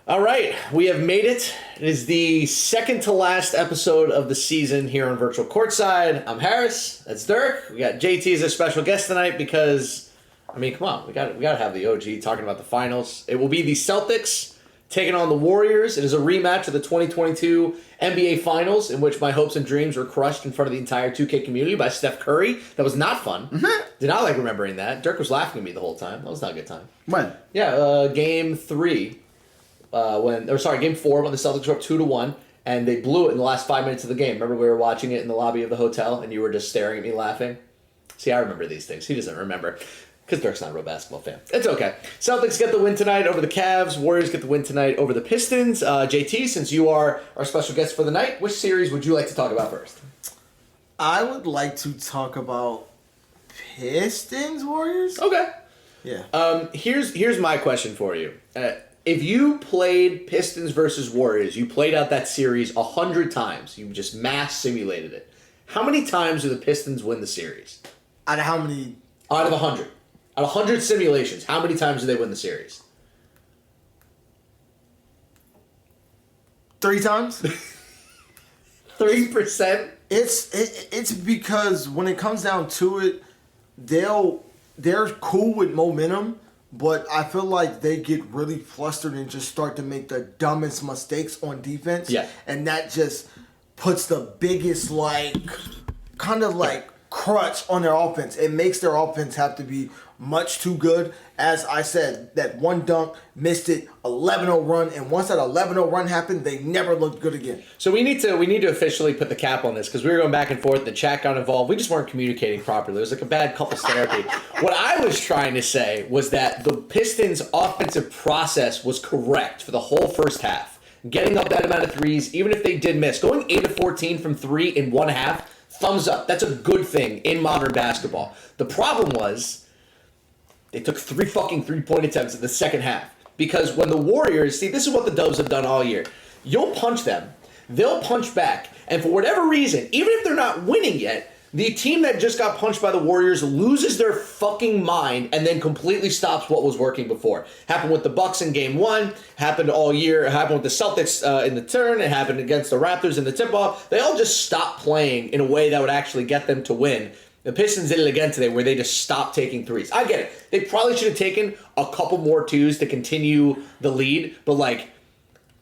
All right, we have made it. It is the second to last episode of the season here on Virtual Courtside. I'm Harris. That's Dirk. We got JT as a special guest tonight because, I mean, come on, we got to have the OG talking about the finals. It will be the Celtics taking on the Warriors. It is a rematch of the 2022 NBA Finals, in which my hopes and dreams were crushed in front of the entire 2K community by Steph Curry. That was not fun. Mm-hmm. Did not like remembering that. Dirk was laughing at me the whole time. That was not a good time. When? Yeah, Game 3. Game 4 when the Celtics were up 2-1, and they blew it in the last 5 minutes of the game. Remember we were watching it in the lobby of the hotel, and you were just staring at me laughing? See, I remember these things. He doesn't remember, because Dirk's not a real basketball fan. It's okay. Celtics get the win tonight over the Cavs. Warriors get the win tonight over the Pistons. JT, since you are our special guest for the night, which series would you like to talk about first? I would like to talk about Pistons Warriors. Okay. Yeah. Here's my question for you. If you played Pistons versus Warriors, you played out that series 100 times. You just mass simulated it. How many times do the Pistons win the series? Out of how many? Out of 100. Out of 100 simulations, how many times do they win the series? 3 times. 3%? It's because when it comes down to it, they're cool with momentum. But I feel like they get really flustered and just start to make the dumbest mistakes on defense. Yeah. And that just puts the biggest, crutch on their offense. It makes their offense have to be much too good. As I said, that one dunk missed it, 11-0 run. And once that 11-0 run happened, they never looked good again. So we need to officially put the cap on this because we were going back and forth. The chat got involved. We just weren't communicating properly. It was like a bad couples therapy. What I was trying to say was that the Pistons' offensive process was correct for the whole first half. Getting up that amount of threes, even if they did miss. Going 8 of 14 from 3 in one half, thumbs up. That's a good thing in modern basketball. The problem was they took 3 fucking three-point attempts in the second half. Because when the Warriors, see, this is what the Dubs have done all year. You'll punch them, they'll punch back, and for whatever reason, even if they're not winning yet, the team that just got punched by the Warriors loses their fucking mind and then completely stops what was working before. Happened with the Bucks in Game 1, happened all year, it happened with the Celtics in the turn, it happened against the Raptors in the tip-off. They all just stopped playing in a way that would actually get them to win. The Pistons did it again today where they just stopped taking threes. I get it. They probably should have taken a couple more twos to continue the lead, but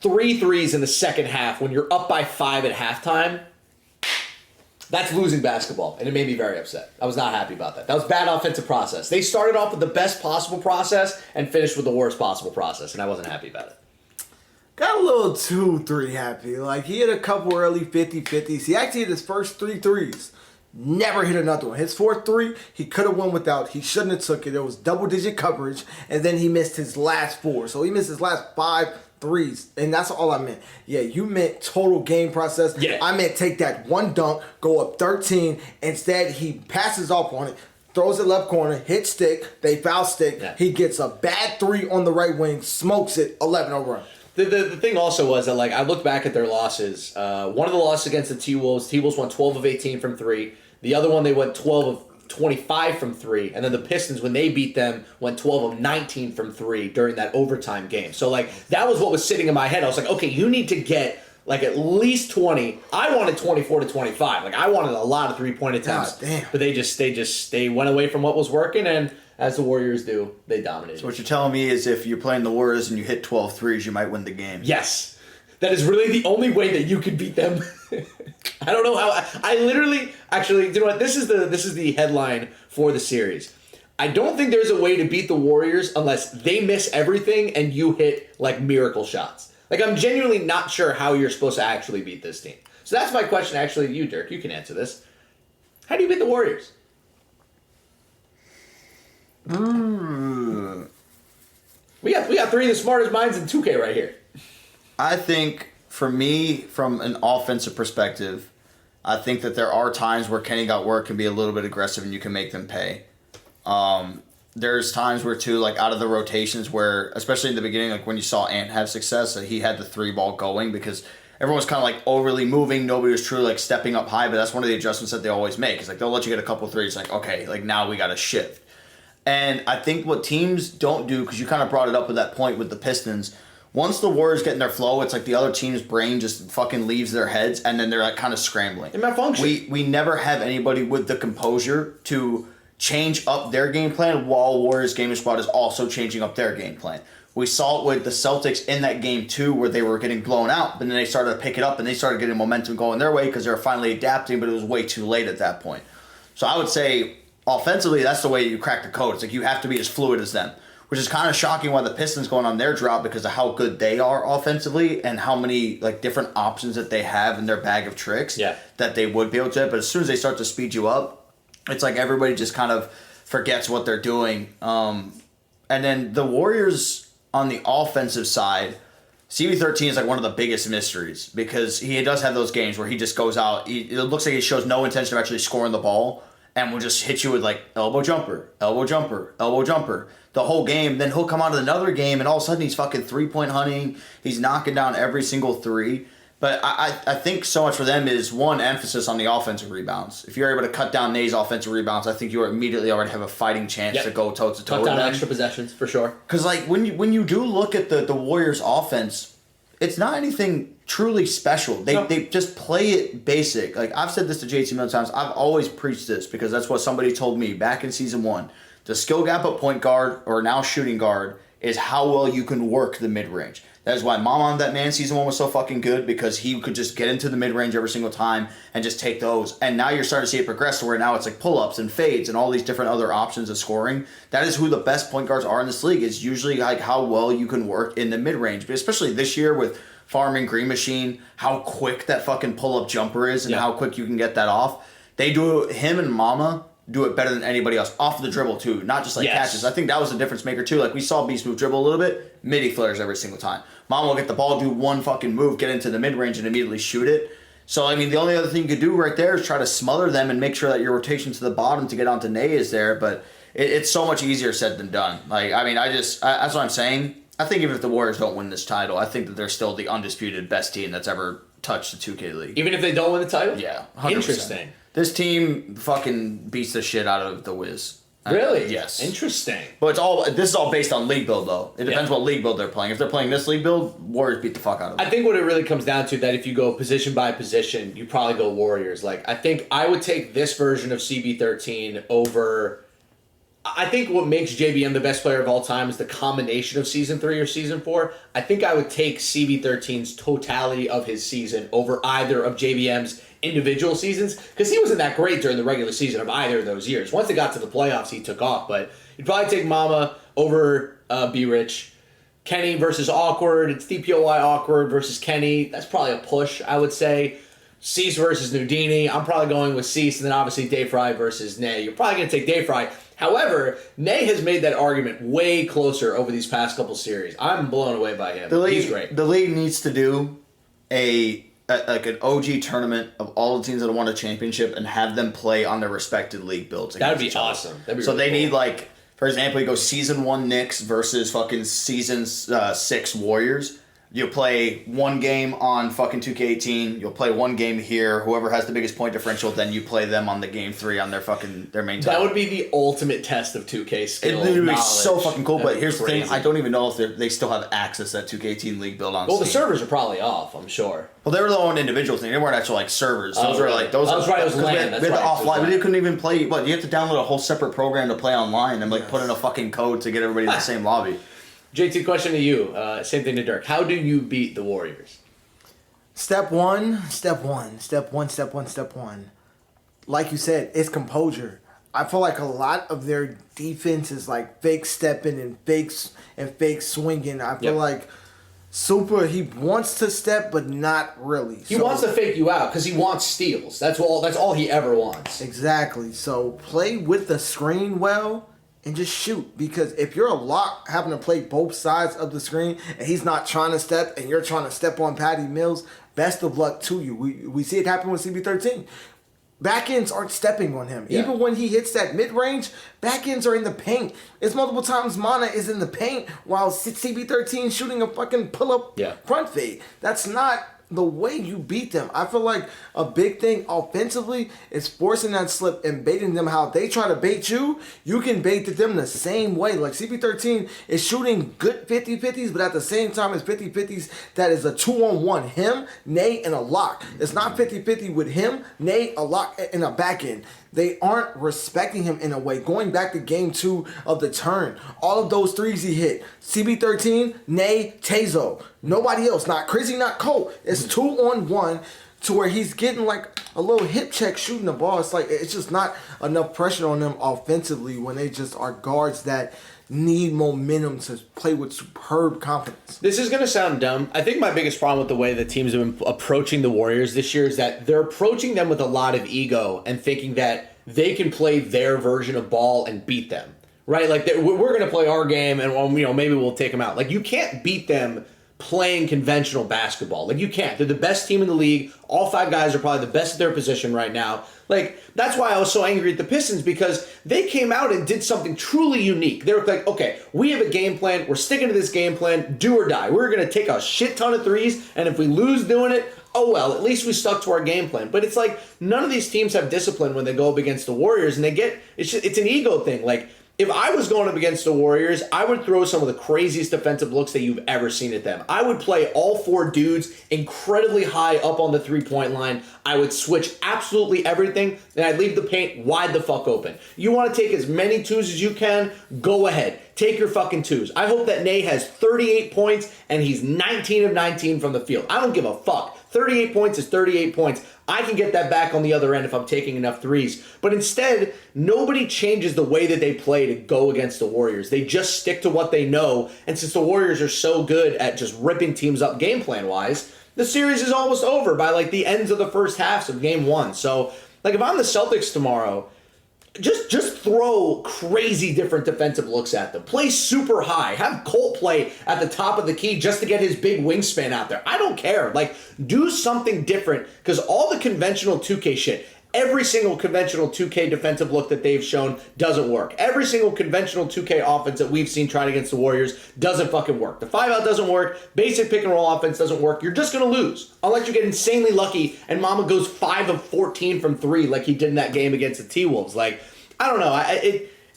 3 threes in the second half when you're up by 5 at halftime, that's losing basketball, and it made me very upset. I was not happy about that. That was bad offensive process. They started off with the best possible process and finished with the worst possible process, and I wasn't happy about it. Got a little 2-3 happy. He hit a couple early 50-50s. He actually hit his first 3 threes. Never hit another one. His 4th 3, he could have won without. He shouldn't have took it. It was double-digit coverage, and then he missed his last 4. So he missed his last 5 threes, and that's all I meant. Yeah, you meant total game process. Yeah. I meant take that one dunk, go up 13. Instead, he passes off on it, throws it left corner, hit stick, they foul stick. Yeah. He gets a bad 3 on the right wing, smokes it, 11-0 run. The thing also was that, I look back at their losses. One of the losses against the T-Wolves, T-Wolves won 12 of 18 from 3. The other one, they went 12 of 25 from 3. And then the Pistons, when they beat them, went 12 of 19 from 3 during that overtime game. So, that was what was sitting in my head. I was like, okay, you need to get, at least 20. I wanted 24 to 25. I wanted a lot of three-point attempts. God damn. But they went away from what was working, and as the Warriors do, they dominated. So what you're telling me is if you're playing the Warriors and you hit 12 threes, you might win the game. Yes. That is really the only way that you can beat them. I don't know how. I literally, actually, you know what? This is the headline for the series. I don't think there's a way to beat the Warriors unless they miss everything and you hit miracle shots. I'm genuinely not sure how you're supposed to actually beat this team. So that's my question. Actually, to you, Dirk, you can answer this. How do you beat the Warriors? We got 3 of the smartest minds in 2K right here. I think, for me, from an offensive perspective, I think that there are times where Kenny got work can be a little bit aggressive and you can make them pay. There's times where, too, out of the rotations where, especially in the beginning, when you saw Ant have success, he had the 3-ball going because everyone was kind of overly moving. Nobody was truly stepping up high, but that's one of the adjustments that they always make. It's they'll let you get a couple threes. Okay, now we got to shift. And I think what teams don't do, because you kind of brought it up at that point with the Pistons, Once the Warriors get in their flow, it's like the other team's brain just fucking leaves their heads, and then they're like kind of scrambling. They malfunction. We never have anybody with the composure to change up their game plan while Warriors gaming squad is also changing up their game plan. We saw it with the Celtics in that game too, where they were getting blown out, but then they started to pick it up and they started getting momentum going their way because they were finally adapting, but it was way too late at that point. So I would say offensively, that's the way you crack the code. It's like you have to be as fluid as them, which is kind of shocking why the Pistons going on their drought because of how good they are offensively and how many like different options that they have in their bag of tricks that they would be able to. But as soon as they start to speed you up, it's like everybody just kind of forgets what they're doing. And then the Warriors on the offensive side, CB13 is like one of the biggest mysteries because he does have those games where he just goes out. It looks like he shows no intention of actually scoring the ball and will just hit you with like elbow jumper, elbow jumper, elbow jumper the whole game. Then he'll come out of another game and all of a sudden he's fucking 3-point hunting. He's knocking down every single three. But I think so much for them is one emphasis on the offensive rebounds. If you're able to cut down Nay's offensive rebounds, I think you immediately already have a fighting chance to go toe to toe with them. Cut down extra possessions for sure. Because like when you do look at the Warriors' offense, it's not anything truly special. They just play it basic. Like I've said this to JT many times. I've always preached this because that's what somebody told me back in season 1. The skill gap at point guard or now shooting guard is how well you can work the mid range. That is why Mom on That Man season 1 was so fucking good because he could just get into the mid-range every single time and just take those. And now you're starting to see it progress to where now it's like pull-ups and fades and all these different other options of scoring. That is who the best point guards are in this league. It's usually like how well you can work in the mid-range. But especially this year with Farming Green Machine, how quick that fucking pull-up jumper is and how quick you can get that off. They do it, him and Mama do it better than anybody else off the dribble too, not just like catches. I think that was a difference maker too. Like we saw Beast Move dribble a little bit, midi flares every single time. Mom will get the ball, do one fucking move, get into the mid range and immediately shoot it. So I mean, the only other thing you could do right there is try to smother them and make sure that your rotation to the bottom to get onto Nay is there. But it's so much easier said than done. Like I mean, that's what I'm saying. I think even if the Warriors don't win this title, I think that they're still the undisputed best team that's ever touched the 2K League. Even if they don't win the title? Yeah, 100%. Interesting. This team fucking beats the shit out of the Wiz. Really? Yes. Interesting. But this is all based on league build, though. It depends what league build they're playing. If they're playing this league build, Warriors beat the fuck out of them. I think what it really comes down to that if you go position by position, you probably go Warriors. Like I think I would take this version of CB13 over. I think what makes JBM the best player of all time is the combination of Season 3 or Season 4. I think I would take CB13's totality of his season over either of JBM's individual seasons because he wasn't that great during the regular season of either of those years. Once it got to the playoffs, he took off. But you'd probably take Mama over B-Rich. Kenny versus Awkward. It's DPOY Awkward versus Kenny. That's probably a push, I would say. Cease versus Nudini. I'm probably going with Cease, and then obviously Dave Fry versus Nay. You're probably going to take Dave Fry. However, Nay has made that argument way closer over these past couple series. I'm blown away by him. He's great. The league needs to do like an OG tournament of all the teams that have won a championship and have them play on their respected league builds. That'd be awesome. That'd be so really they cool. need like, for example, you go Season 1 Knicks versus fucking Season 6 Warriors. You'll play one game on fucking 2K18. You'll play one game here. Whoever has the biggest point differential, then you play them on the game 3 on their main title. That would be the ultimate test of 2K skill. It would be so fucking cool. That'd but here's crazy. the thing: I don't even know if they still have access to that 2K18 league build on. Well, Steam. the servers are probably off. I'm sure. Well, they were their own individual thing. They weren't actual like servers. Those were really? like those. That's right. It was LAN. We had That's the right. offline. We couldn't even play. What you have to download a whole separate program to play online and like put in a fucking code to get everybody in the same lobby. JT, question to you. Same thing to Dirk. How do you beat the Warriors? Step one. Like you said, it's composure. I feel like a lot of their defense is like fake stepping and fake swinging. I feel like Super, he wants to step, but not really. He wants to fake you out because he wants steals. That's all he ever wants. Exactly. So play with the screen well and just shoot. Because if you're a lock having to play both sides of the screen and he's not trying to step and you're trying to step on Patty Mills, best of luck to you. We see it happen with CB13. Back ends aren't stepping on him. Yeah. Even when he hits that mid-range, back ends are in the paint. It's multiple times Mana is in the paint while CB13 shooting a fucking pull-up front fade. That's not the way you beat them. I feel like a big thing offensively is forcing that slip and baiting them how they try to bait you. You can bait them the same way. Like CP13 is shooting good 50-50s, but at the same time it's 50-50s that is a 2-on-1. Him, Nate, and a lock. It's not 50-50 with him, Nate, a lock, and a back end. They aren't respecting him in a way. Going back to game 2 of the turn, all of those threes he hit. CB13, Nay, Tazo. Nobody else. Not Crizzy, not Cole. It's 2-on-1 to where he's getting like a little hip check shooting the ball. It's like it's just not enough pressure on them offensively when they just are guards that need momentum to play with superb confidence. This is going to sound dumb. I think my biggest problem with the way the teams have been approaching the Warriors this year is that they're approaching them with a lot of ego and thinking that they can play their version of ball and beat them, right? Like we're going to play our game and maybe we'll take them out. Like you can't beat them playing conventional basketball. Like you can't. They're the best team in the league. All 5 guys are probably the best at their position right now. Like that's why I was so angry at the Pistons, because they came out and did something truly unique. They were like, okay, we have a game plan. We're sticking to this game plan. Do or die. We're going to take a shit ton of threes, and if we lose doing it, oh well, at least we stuck to our game plan. But it's like none of these teams have discipline when they go up against the Warriors, and it's an ego thing. Like if I was going up against the Warriors, I would throw some of the craziest defensive looks that you've ever seen at them. I would play all 4 dudes incredibly high up on the 3-point line. I would switch absolutely everything, and I'd leave the paint wide the fuck open. You want to take as many 2s as you can? Go ahead. Take your fucking 2s. I hope that Nate has 38 points and he's 19 of 19 from the field. I don't give a fuck. 38 points is 38 points. I can get that back on the other end if I'm taking enough threes. But instead, nobody changes the way that they play to go against the Warriors. They just stick to what they know. And since the Warriors are so good at just ripping teams up game plan-wise, the series is almost over by like the ends of the first halves of game 1. So, like if I'm the Celtics tomorrow, just throw crazy different defensive looks at them. Play super high. Have Colt play at the top of the key just to get his big wingspan out there. I don't care. Like, do something different, because all the conventional 2K shit, every single conventional 2K defensive look that they've shown doesn't work. Every single conventional 2K offense that we've seen tried against the Warriors doesn't fucking work. The 5-out doesn't work. Basic pick and roll offense doesn't work. You're just going to lose. Unless you get insanely lucky and Mama goes 5 of 14 from 3 like he did in that game against the T-Wolves. Like, I don't know.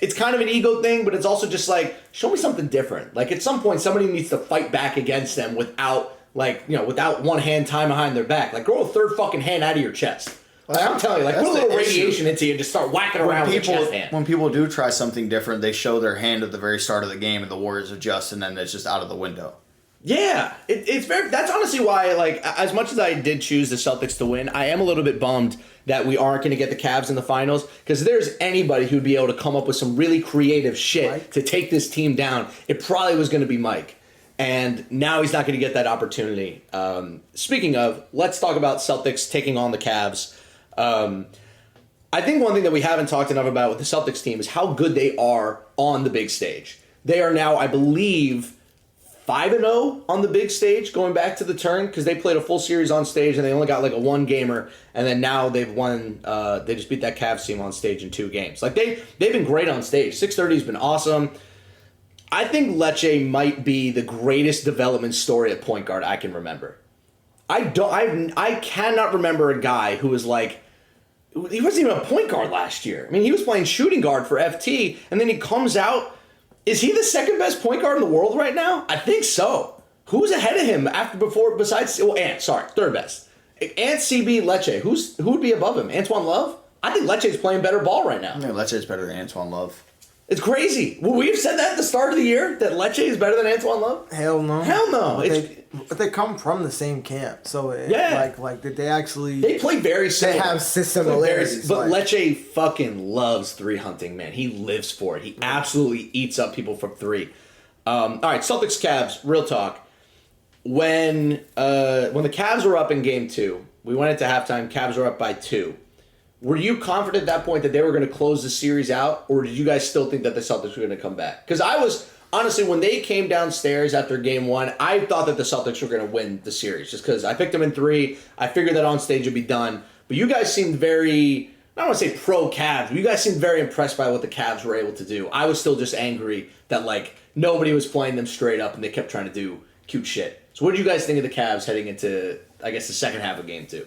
It's kind of an ego thing, but it's also just like, show me something different. Like, at some point, somebody needs to fight back against them without one hand tied behind their back. Like, grow a third fucking hand out of your chest. Like, I'm telling you, like, put a little radiation into you and just start whacking around with your chest hand. When people do try something different, they show their hand at the very start of the game, and the Warriors adjust, and then it's just out of the window. Yeah, it's very. That's honestly why, like, as much as I did choose the Celtics to win, I am a little bit bummed that we aren't going to get the Cavs in the finals, because if there's anybody who'd be able to come up with some really creative shit to take this team down, it probably was going to be Mike. And now he's not going to get that opportunity. Speaking of, let's talk about Celtics taking on the Cavs. I think one thing that we haven't talked enough about with the Celtics team is how good they are on the big stage. They are now, I believe, 5-0 on the big stage going back to the turn, because they played a full series on stage and they only got like a 1-gamer, and then now they've won. They just beat that Cavs team on stage in 2 games. Like they've been great on stage. 630 has been awesome. I think Lecce might be the greatest development story at point guard I can remember. I cannot remember a guy who was like, he wasn't even a point guard last year. I mean, he was playing shooting guard for FT, and then he comes out. Is he the second best point guard in the world right now? I think so. Who's ahead of him besides Ant? Sorry, third best. Ant, CB, Lecce. Who would be above him? Antoine Love? I think Lecce's playing better ball right now. Yeah, Lecce's better than Antoine Love. It's crazy. Well, we've said that at the start of the year, that Lecce is better than Antoine Love? Hell no. Hell no. But they come from the same camp, so like did they actually? They play very similar. They have similarities. But Lecce fucking loves 3 hunting, man. He lives for it. He absolutely eats up people from 3. All right, Celtics Cavs. Real talk. When the Cavs were up in Game 2, we went into halftime. Cavs were up by 2. Were you confident at that point that they were going to close the series out, or did you guys still think that the Celtics were going to come back? Because I was, honestly, when they came downstairs after Game 1, I thought that the Celtics were going to win the series, just because I picked them in 3. I figured that on stage would be done. But you guys seemed very, I don't want to say pro-Cavs, but you guys seemed very impressed by what the Cavs were able to do. I was still just angry that, like, nobody was playing them straight up and they kept trying to do cute shit. So what did you guys think of the Cavs heading into, I guess, the second half of Game 2?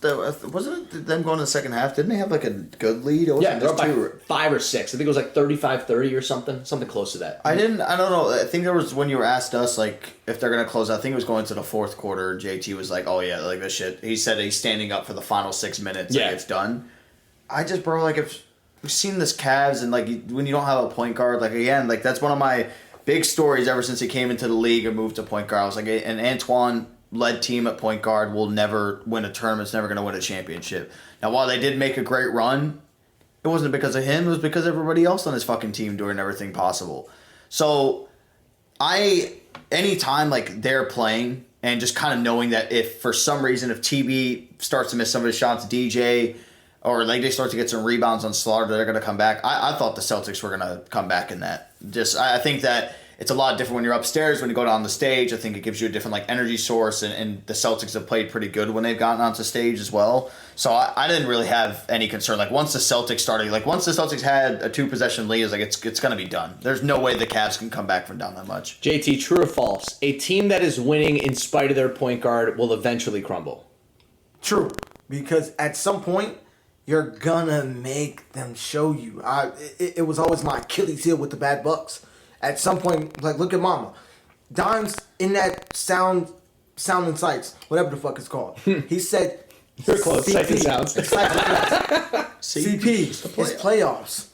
Wasn't it them going to the second half? Didn't they have like a good lead? It Yeah, wasn't they're up just by 5 or 6. I think it was like 35-30 or something close to that. I don't know. I think there was when you were asked us like if they're gonna close. I think it was going to the fourth quarter. JT was like, "Oh yeah, like this shit." He said he's standing up for the final 6 minutes. Yeah, like it's done. bro, like if we've seen this Cavs and like when you don't have a point guard, like again, like that's one of my big stories ever since he came into the league and moved to point guard. I was like, an Antoine-led team at point guard will never win a tournament. It's never going to win a championship. Now, while they did make a great run, it wasn't because of him. It was because of everybody else on his fucking team doing everything possible. So, anytime like they're playing and just kind of knowing that if for some reason if TB starts to miss some of his shots, DJ, or like they start to get some rebounds on Slaughter, they're going to come back. I thought the Celtics were going to come back in that. I think that it's a lot different when you're upstairs, when you go down the stage. I think it gives you a different like energy source, and the Celtics have played pretty good when they've gotten onto stage as well. So I didn't really have any concern. Like once the Celtics had a 2-possession lead, it's like it's going to be done. There's no way the Cavs can come back from down that much. JT, true or false? A team that is winning in spite of their point guard will eventually crumble. True, because at some point you're gonna make them show you. It was always my Achilles heel with the bad Bucks. At some point, like look at Mama, Dimes in that sound and sights, whatever the fuck it's called. He said, "You're close." CP, Sights and sounds. CP, it's playoffs.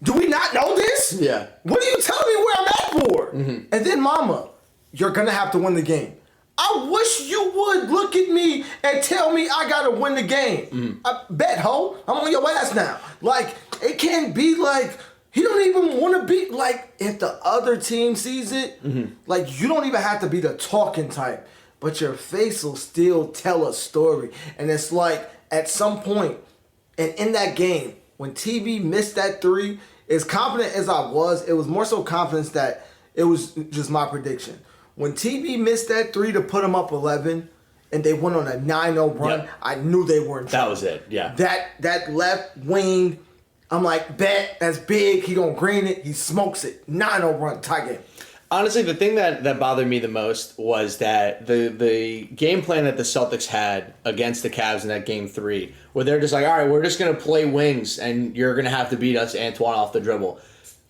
Do we not know this? Yeah. What are you telling me where I'm at for? Mm-hmm. And then, Mama, you're gonna have to win the game. I wish you would look at me and tell me I gotta win the game. Mm. I bet, ho, I'm on your ass now. Like, it can't be like, he don't even want to be, like, if the other team sees it, like, you don't even have to be the talking type, but your face will still tell a story. And it's like, at some point, and in that game, when TV missed that 3, as confident as I was, it was more so confidence that it was just my prediction. When TV missed that 3 to put them up 11, and they went on a 9-0 run, yep. I knew they were in trouble. That was it, yeah. That left wing, I'm like, bet, that's big. He gonna green it. He smokes it. 9-0 run, tie game. Honestly, the thing that bothered me the most was that the game plan that the Celtics had against the Cavs in that Game 3, where they're just like, all right, we're just going to play wings, and you're going to have to beat us, Antoine, off the dribble.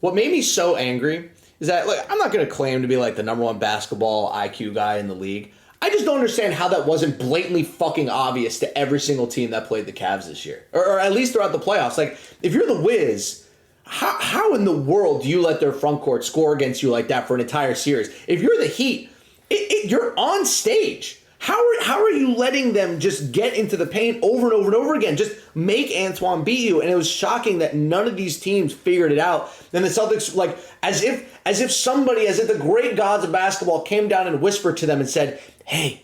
What made me so angry is that, like, I'm not going to claim to be like the number 1 basketball IQ guy in the league. I just don't understand how that wasn't blatantly fucking obvious to every single team that played the Cavs this year. Or at least throughout the playoffs. Like, if you're the Wiz, how in the world do you let their front court score against you like that for an entire series? If you're the Heat, you're on stage. How are you letting them just get into the paint over and over and over again? Just make Antoine beat you. And it was shocking that none of these teams figured it out. Then the Celtics, like, as if the great gods of basketball came down and whispered to them and said, hey,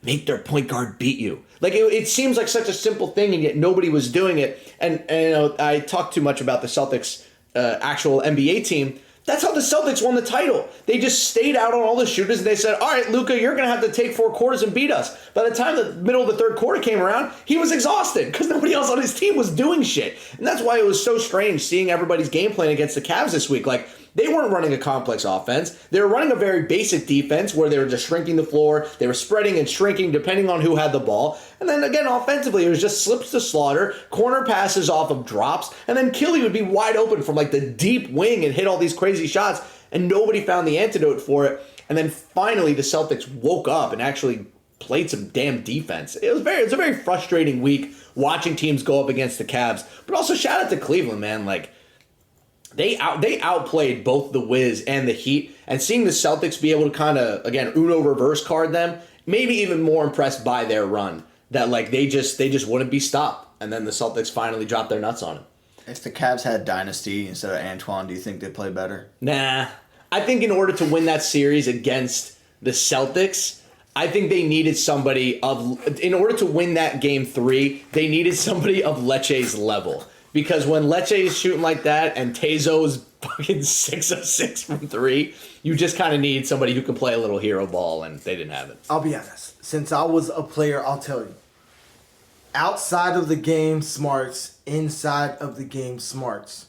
make their point guard beat you. Like, it seems like such a simple thing, and yet nobody was doing it. And you know, I talk too much about the Celtics' actual NBA team. That's how the Celtics won the title. They just stayed out on all the shooters, and they said, all right, Luka, you're going to have to take 4 quarters and beat us. By the time the middle of the third quarter came around, he was exhausted because nobody else on his team was doing shit. And that's why it was so strange seeing everybody's game plan against the Cavs this week. Like, they weren't running a complex offense. They were running a very basic defense where they were just shrinking the floor. They were spreading and shrinking depending on who had the ball. And then again, offensively, it was just slips to Slaughter, corner passes off of drops, and then Killy would be wide open from like the deep wing and hit all these crazy shots, and nobody found the antidote for it. And then finally, the Celtics woke up and actually played some damn defense. It was a very frustrating week watching teams go up against the Cavs. But also shout out to Cleveland, man. Like, They outplayed both the Wiz and the Heat, and seeing the Celtics be able to kind of, again, Uno reverse card them, maybe even more impressed by their run. That, like, they just wouldn't be stopped, and then the Celtics finally dropped their nuts on him. If the Cavs had Dynasty instead of Antoine, do you think they'd play better? Nah. I think in order to win that series against the Celtics, I think they needed somebody in order to win that Game 3, they needed somebody of Leche's level. Because when Lecce is shooting like that and Tezo's fucking 6 of 6 from 3, you just kind of need somebody who can play a little hero ball, and they didn't have it. I'll be honest. Since I was a player, I'll tell you. Outside of the game smarts, inside of the game smarts.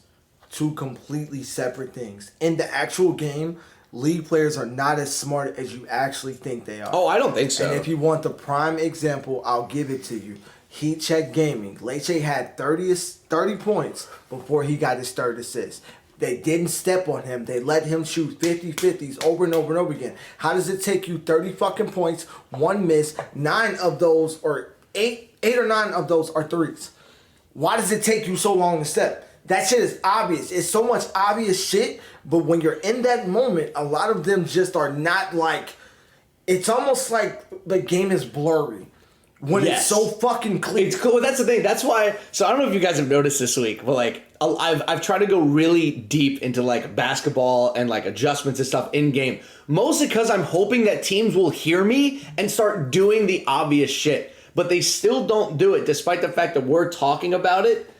2 completely separate things. In the actual game, league players are not as smart as you actually think they are. Oh, I don't think so. And if you want the prime example, I'll give it to you. Heat Check Gaming. Leche had 30 points before he got his third assist. They didn't step on him. They let him shoot 50-50s over and over and over again. How does it take you 30 fucking points, 1 miss, 9 of those, or 8 or 9 of those are threes? Why does it take you so long to step? That shit is obvious. It's so much obvious shit, but when you're in that moment, a lot of them just are not like, it's almost like the game is blurry. When it's so fucking clear. It's cool. That's the thing. That's why. So I don't know if you guys have noticed this week, but like I've tried to go really deep into like basketball and like adjustments and stuff in game. Mostly because I'm hoping that teams will hear me and start doing the obvious shit. But they still don't do it, despite the fact that we're talking about it.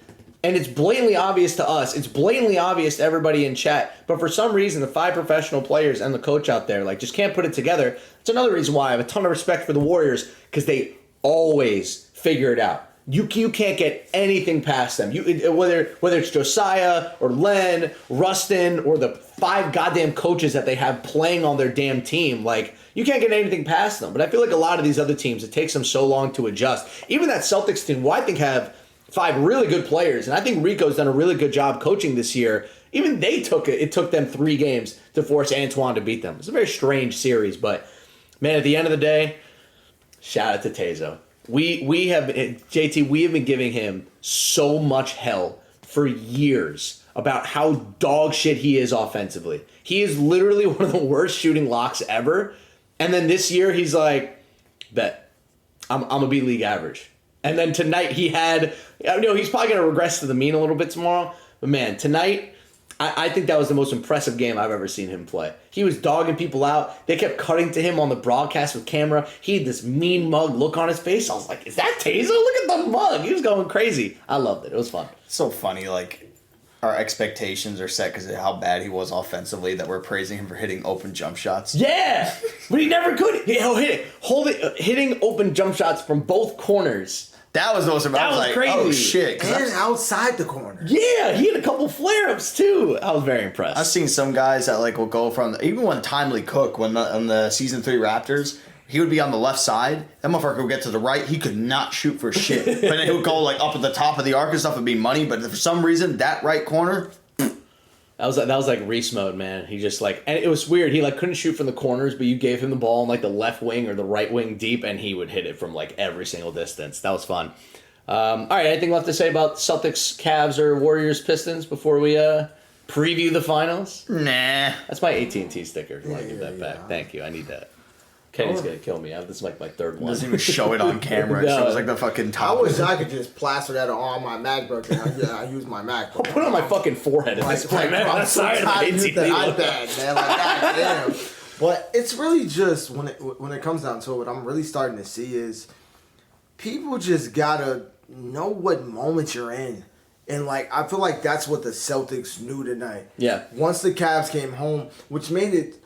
And it's blatantly obvious to us. It's blatantly obvious to everybody in chat. But for some reason, the 5 professional players and the coach out there like just can't put it together. It's another reason why I have a ton of respect for the Warriors, because they always figure it out. You can't get anything past them. Whether it's Josiah or Len, Rustin, or the 5 goddamn coaches that they have playing on their damn team, like you can't get anything past them. But I feel like a lot of these other teams, it takes them so long to adjust. Even that Celtics team, who I think have 5 really good players, and I think Rico's done a really good job coaching this year. Even they took it. It took them 3 games to force Antoine to beat them. It's a very strange series, but man, at the end of the day, shout out to Tezo. We have been giving him so much hell for years about how dog shit he is offensively. He is literally one of the worst shooting locks ever. And then this year he's like, bet, I'm gonna be league average. And then tonight he had, he's probably gonna regress to the mean a little bit tomorrow. But man, tonight, I think that was the most impressive game I've ever seen him play. He was dogging people out. They kept cutting to him on the broadcast with camera. He had this mean mug look on his face. I was like, is that Tazo? Look at the mug. He was going crazy. I loved it. It was fun. It's so funny, like, our expectations are set because of how bad he was offensively that we're praising him for hitting open jump shots. Yeah, but he never could. Hitting open jump shots from both corners. That was the most impressive. That was like, crazy. Oh, shit. And outside the corner. Yeah, he had a couple flare-ups, too. I was very impressed. I've seen some guys that like will go from, even when Timely Cook, on the Season 3 Raptors, he would be on the left side. That motherfucker would get to the right. He could not shoot for shit. But then he would go like up at the top of the arc and stuff. It'd be money. But for some reason, that right corner... That was like Reese mode, man. He just like, and it was weird. He like couldn't shoot from the corners, but you gave him the ball in like the left wing or the right wing deep, and he would hit it from like every single distance. That was fun. All right, anything left to say about Celtics, Cavs, or Warriors, Pistons before we preview the finals? Nah. That's my AT&T sticker. If you want to give that back, thank you. I need that. Kenny's gonna kill me. This is like my 3rd one. Doesn't even show it on camera. It shows like the fucking top. I wish I could just plaster that on my MacBook and I use my MacBook. I'll put it on my fucking forehead at this point, man. I'm sorry to use the iPad, man. Like, goddamn. But it's really just when it comes down to it, what I'm really starting to see is people just gotta know what moment you're in. And like I feel like that's what the Celtics knew tonight. Yeah. Once the Cavs came home, which made it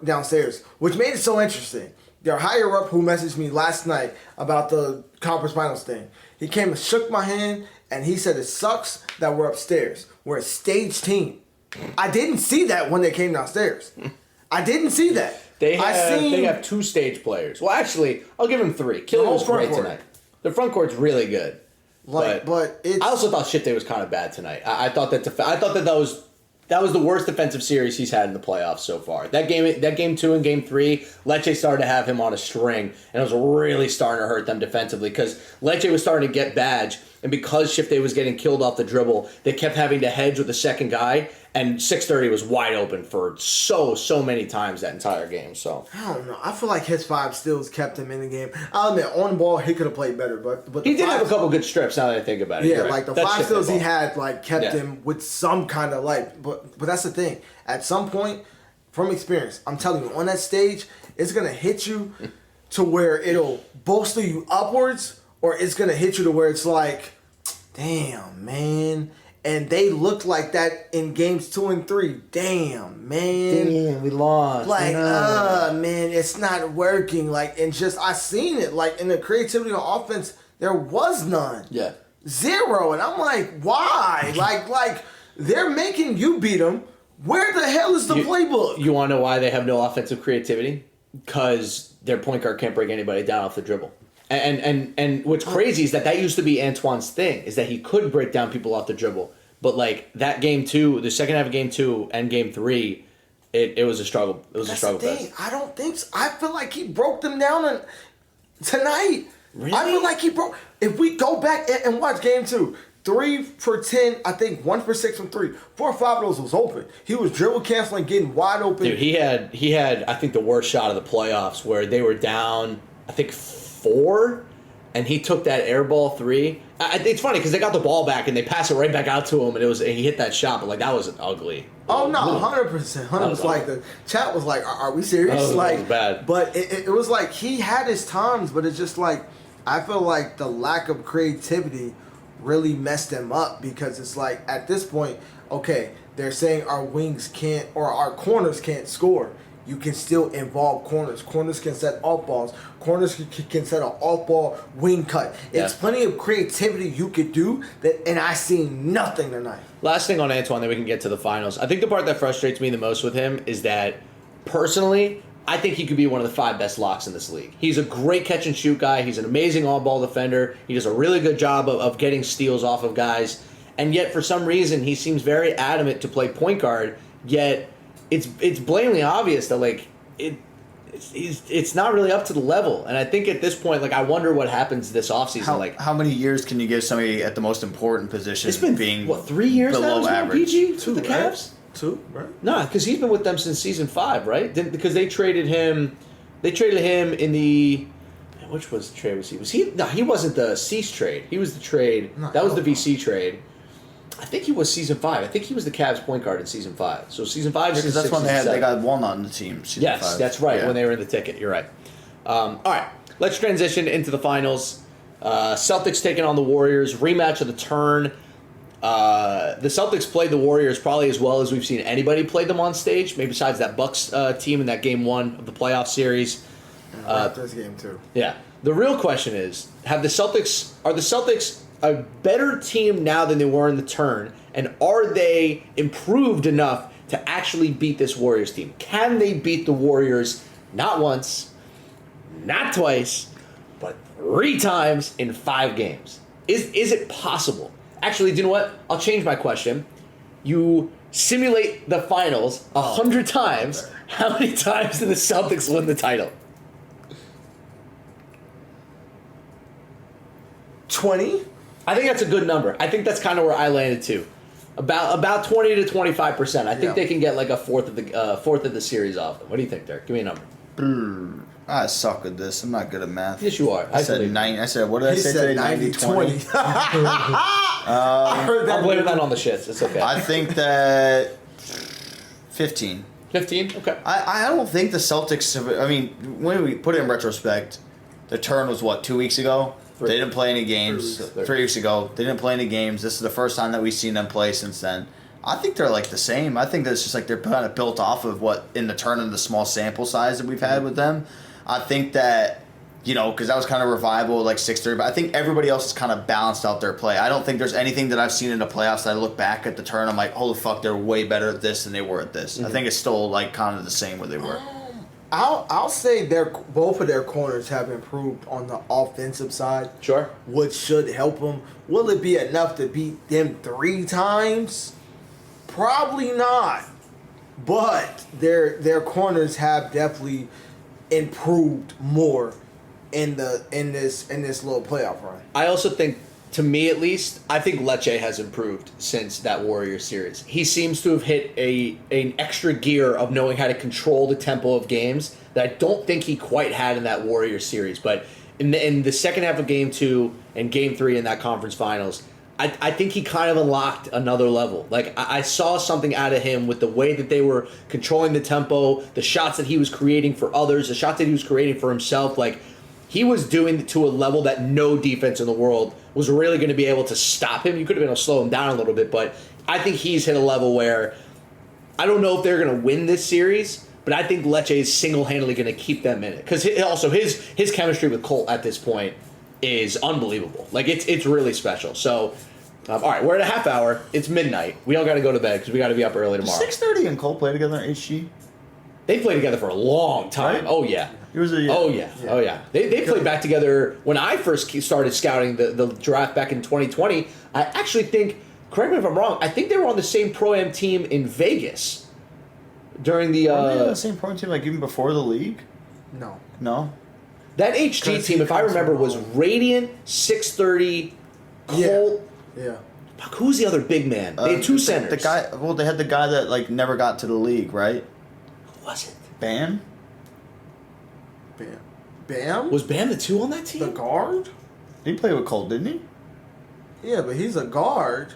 downstairs, which made it so interesting. Their higher up who messaged me last night about the conference finals thing. He came and shook my hand and he said it sucks that we're upstairs. We're a stage team. I didn't see that when they came downstairs. I didn't see that. They have 2 stage players. Well, actually, I'll give him 3. Killer was great tonight. The front court's really good. But it's, I also thought Shifty was kind of bad tonight. I thought that was the worst defensive series he's had in the playoffs so far. That game 2 and game 3, Leche started to have him on a string, and it was really starting to hurt them defensively because Leche was starting to get badge, and because Shifty was getting killed off the dribble, they kept having to hedge with the second guy, and 630 was wide open for so many times that entire game. So I don't know. I feel like his 5 steals kept him in the game. I'll admit, on ball he could have played better, but he did have a couple good strips. Now that I think about it, yeah, right. like the 5 steals he had, like kept him with some kind of life. But that's the thing. At some point, from experience, I'm telling you, on that stage, it's gonna hit you to where it'll bolster you upwards, or it's gonna hit you to where it's like, damn, man. And they looked like that in games 2 and 3. Damn, man. Damn, we lost. Like, man, it's not working. Like, and just, I seen it. Like, in the creativity on offense, there was none. Yeah. 0. And I'm like, why? like, they're making you beat them Where the hell is the playbook? You want to know why they have no offensive creativity? Because their point guard can't break anybody down off the dribble. And what's crazy is that used to be Antoine's thing, is that he could break down people off the dribble. But like that game 2, the second half of game 2 and game 3, it was a struggle. It was a struggle fest. I don't think so. I feel like he broke them down tonight. Really? I feel like he broke. If we go back and watch game 2, 3 for 10, I think 1 for 6 from 3. 4 or 5 of those was open. He was dribble canceling, getting wide open. Dude, he had I think the worst shot of the playoffs where they were down, I think 4, and he took that air ball 3. It's funny because they got the ball back and they passed it right back out to him, and he hit that shot, but like that was ugly. Oh no, 100%. 100 was like the chat was like, "Are we serious?" That like was bad. But it was like he had his times, but it's just like I feel like the lack of creativity really messed him up because it's like at this point, okay, they're saying our wings can't or our corners can't score. You can still involve corners. Corners can set off balls. Corners can set an off ball wing cut. Yeah. It's plenty of creativity you could do that, and I seen nothing tonight. Last thing on Antoine, then we can get to the finals. I think the part that frustrates me the most with him is that, personally, I think he could be one of the 5 best locks in this league. He's a great catch and shoot guy. He's an amazing on-ball defender. He does a really good job of getting steals off of guys. And yet, for some reason, he seems very adamant to play point guard, yet it's blatantly obvious that like it's not really up to the level. And I think at this point, like I wonder what happens this offseason. How many years can you give somebody at the most important position? It's been being 3 years now? below average? PG 2, with the right? Cavs? 2, right? No, because he's been with them since season 5, right? Because they traded him. They traded him in the. Which was the trade? Was he? No, he wasn't the Cease trade. He was the trade. No, that was the VC trade. I think he was season 5. I think he was the Cavs point guard in season 5. So season 5, Because that's when they got one on the team. Season Yes, 5. that's right. Yeah. When they were in the ticket, you're right. All right, let's transition into the finals. Celtics taking on the Warriors. Rematch of the turn. The Celtics played the Warriors probably as well as we've seen anybody play them on stage, maybe besides that Bucks team in that game 1 of the playoff series. Raptors game 2. Yeah. The real question is, are the Celtics a better team now than they were in the turn, and are they improved enough to actually beat this Warriors team? Can they beat the Warriors not once, not twice, but 3 times in 5 games? Is it possible? Actually, do you know what? I'll change my question. You simulate the finals 100 times. How many times did the Celtics win the title? 20? I think that's a good number. I think that's kind of where I landed too. About 20 to 25%. I think they can get like a fourth of the series off them. What do you think, Dirk? Give me a number. I suck at this. I'm not good at math. Yes, you are. I said 9. I said, what did I say today? 90-20. I heard that. I'm blaming that on the shits. It's okay. I think that 15. 15? Okay. I don't think the Celtics have, I mean, when we put it in retrospect, the turn was what, 2 weeks ago? They didn't play any games 3 weeks ago. They didn't play any games. This is the first time that we've seen them play since then. I think they're like the same. I think that's just like they're kind of built off of what in the turn and the small sample size that we've had with them. I think that, because that was kind of revival, like 6-3, but I think everybody else has kind of balanced out their play. I don't think there's anything that I've seen in the playoffs that I look back at the turn, I'm like, holy fuck, they're way better at this than they were at this. I think it's still like kind of the same where they were. I'll say both of their corners have improved on the offensive side. Sure. Which should help them. Will it be enough to beat them 3 times? Probably not. But their corners have definitely improved more in this little playoff run. I also think, to me at least, I think Lecce has improved since that Warriors series. He seems to have hit an extra gear of knowing how to control the tempo of games that I don't think he quite had in that Warriors series. But in the second half of Game 2 and Game 3 in that conference finals, I think he kind of unlocked another level. Like, I saw something out of him with the way that they were controlling the tempo, the shots that he was creating for others, the shots that he was creating for himself. Like, he was doing it to a level that no defense in the world was really going to be able to stop him. You could have been able to slow him down a little bit, but I think he's hit a level where I don't know if they're going to win this series, but I think Lecce is single-handedly going to keep them in it. Because also his chemistry with Colt at this point is unbelievable. Like, it's really special. So All right, we're at a half hour. It's midnight. We all got to go to bed because we got to be up early tomorrow. 6:30 and Cole play together in HG. They played together for a long time. Right? Oh yeah. Oh yeah. Oh yeah. They played back together when I first started scouting the draft back in 2020. I actually think, correct me if I'm wrong, I think they were on the same Pro-Am team in Vegas during the. Were they on the same pro team like even before the league? No. No. That HG team, if I remember, was Radiant, 630, Colt. Yeah. Fuck, who's the other big man? They had two centers. The guy. Well, they had the guy that like never got to the league, right? Who was it? Ban. Bam? Was Bam the 2 on that team? The guard? He played with Cole, didn't he? Yeah, but he's a guard.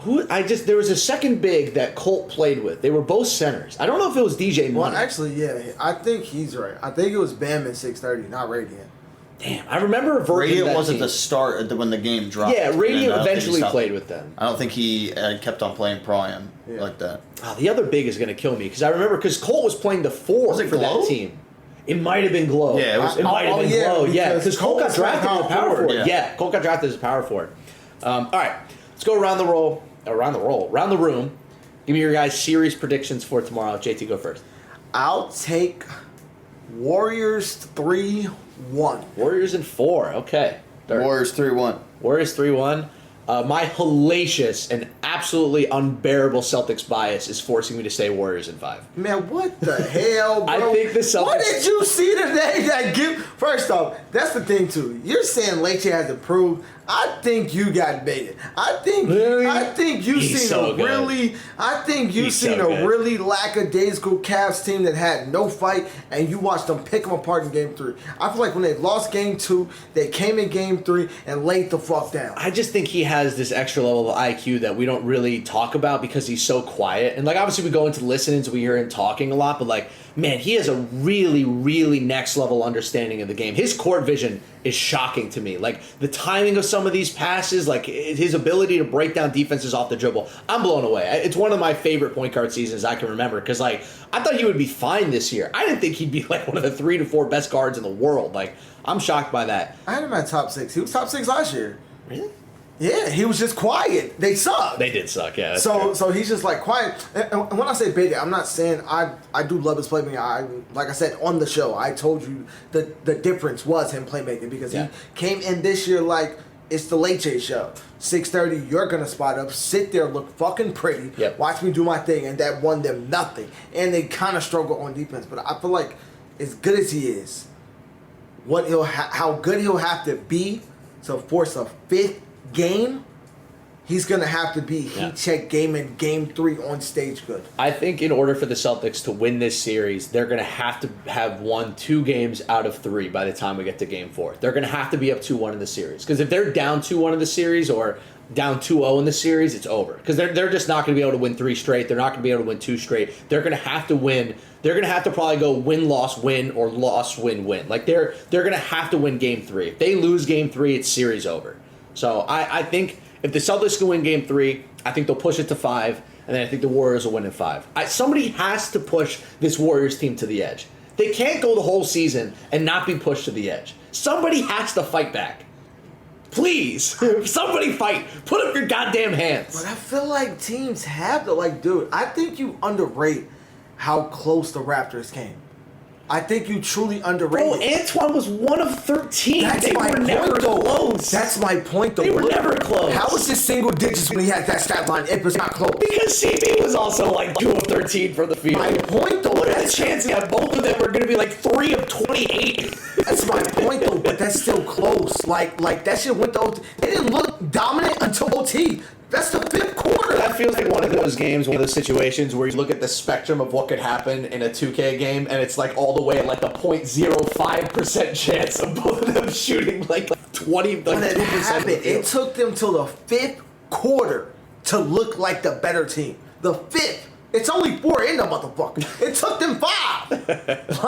There was a second big that Colt played with. They were both centers. I don't know if it was DJ Money. Well, actually, yeah, I think he's right. I think it was Bam at 630, not Radiant. Damn, I remember a version Radiant of that wasn't team. the start when the game dropped. Yeah, Radiant And I don't think he eventually stopped. played with them. I don't think he kept on playing Pro-Am like that. Oh, the other big is going to kill me because I remember Colt was playing the 4 Was it for Glow? that team. It might have been Glow. Yeah, it was- It might have been yeah, Glow. Yeah, because because Colt got Colt's drafted as a power power forward. forward. Yeah, Colt got drafted as a power forward. All right, let's go around the room. Give me your guys' series predictions for tomorrow. JT, go first. I'll take Warriors 3-1. Warriors in 4. Okay. Dirk. Warriors 3-1. Warriors 3-1. My hellacious and absolutely unbearable Celtics bias is forcing me to say Warriors in 5. Man, what the hell, bro? I think the Celtics- What did you see today that give... First off, that's the thing, too. You're saying Leite has improved. I think you got baited. I think you've He's seen so good. He's so good. really lackadaisical Cavs team that had no fight, and you watched them pick them apart in Game 3. I feel like when they lost Game 2, they came in Game 3 and laid the fuck down. I just think he has this extra level of IQ that we don't really talk about because he's so quiet. And like obviously we go into listenings, we hear him talking a lot, but like, man, he has a really, really next level understanding of the game. His court vision is shocking to me. Like the timing of some of these passes, like his ability to break down defenses off the dribble. I'm blown away. It's one of my favorite point guard seasons I can remember because like I thought he would be fine this year. I didn't think he'd be like one of the 3 to 4 best guards in the world. Like I'm shocked by that. I had him at top 6. He was top 6 last year. Really? Yeah, he was just quiet. They sucked. They did suck, yeah. That's true. So he's just like quiet. And when I say baited, I'm not saying I do love his playmaking. Like I said on the show, I told you the difference was him playmaking because he came in this year like it's the Leite show. 6:30, you're gonna spot up, sit there, look fucking pretty, watch me do my thing, and that won them nothing. And they kind of struggle on defense, but I feel like as good as he is, how good he'll have to be to force a 5th game, he's going to have to be heat check game in Game 3 on stage good. I think in order for the Celtics to win this series, they're going to have won 2 games out of 3 by the time we get to Game 4. They're going to have to be up 2-1 in the series. Because if they're down 2-1 in the series or down 2-0 in the series, it's over. Because they're just not going to be able to win 3 straight. They're not going to be able to win 2 straight. They're going to have to win. They're going to have to probably go win, loss, win, or loss, win, win. Like they're going to have to win Game 3. If they lose Game 3, it's series over. So I think if the Celtics can win Game 3, I think they'll push it to 5, and then I think the Warriors will win in 5. Somebody has to push this Warriors team to the edge. They can't go the whole season and not be pushed to the edge. Somebody has to fight back. Please, somebody fight. Put up your goddamn hands. But I feel like teams have to, like, dude, I think you underrate how close the Raptors came. I think you truly underrated. Bro, Antoine was 1 of 13. That's they my were point, never though. close. That's my point, though. They were never close. How was this single digits when he had that stat line? It was not close. Because CB was also like 2 of 13 from the field. My point, though. What are the chances that both of them are going to be like 3 of 28? That's my point, though, but that's still close. Like that shit went to OT. They didn't look dominant until OT. That's the 5th quarter. That feels like one of those games, one of those situations where you look at the spectrum of what could happen in a 2K game, and it's like all the way at like a 0.05% chance of both of them shooting like 20, like When it 2% happened, it took them till the 5th quarter to look like the better team. The 5th. It's only 4 in the motherfucker. It took them 5.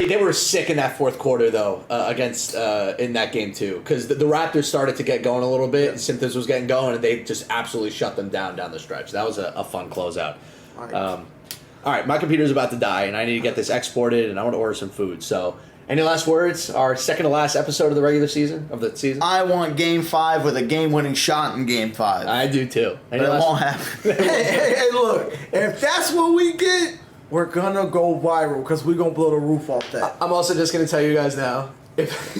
They were sick in that 4th quarter though against in that game too because the Raptors started to get going a little bit and Synthesis was getting going and they just absolutely shut them down the stretch. That was a fun closeout. All right, my computer's about to die and I need to get this exported and I want to order some food. So Any last words? Our second to last episode of the regular season I want Game 5 with a game-winning shot in Game 5. I do too. But it won't happen. Hey, look. If that's what we get, we're gonna go viral because we're gonna blow the roof off that. I'm also just gonna tell you guys now. If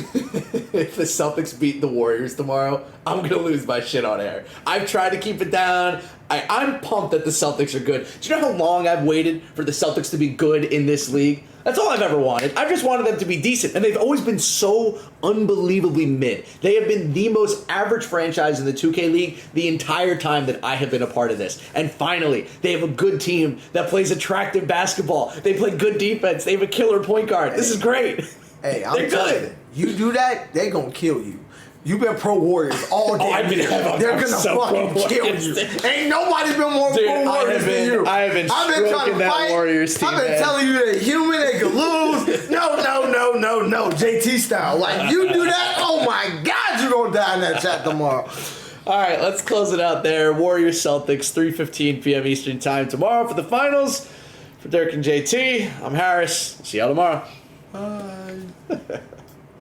if the Celtics beat the Warriors tomorrow, I'm gonna lose my shit on air. I've tried to keep it down. I'm pumped that the Celtics are good. Do you know how long I've waited for the Celtics to be good in this league? That's all I've ever wanted. I've just wanted them to be decent, and they've always been so unbelievably mid. They have been the most average franchise in the 2K League the entire time that I have been a part of this. And finally, they have a good team that plays attractive basketball. They play good defense. They have a killer point guard. This is great. Hey, I'm They're telling good. you, you do that, they gonna kill you. You've been pro Warriors all day. I've been- They're I'm gonna so fucking pro kill Warriors. you. Ain't nobody been more Dude, pro Warriors than you. I have been stroking that Warriors team, I've been man. telling you they're human, they could lose. No, JT style. Like, you do that, oh my God, you're gonna die in that chat tomorrow. All right, let's close it out there. Warriors Celtics, 3:15 p.m. Eastern Time tomorrow for the finals. For Dirk and JT, I'm Harris. See y'all tomorrow. Bye.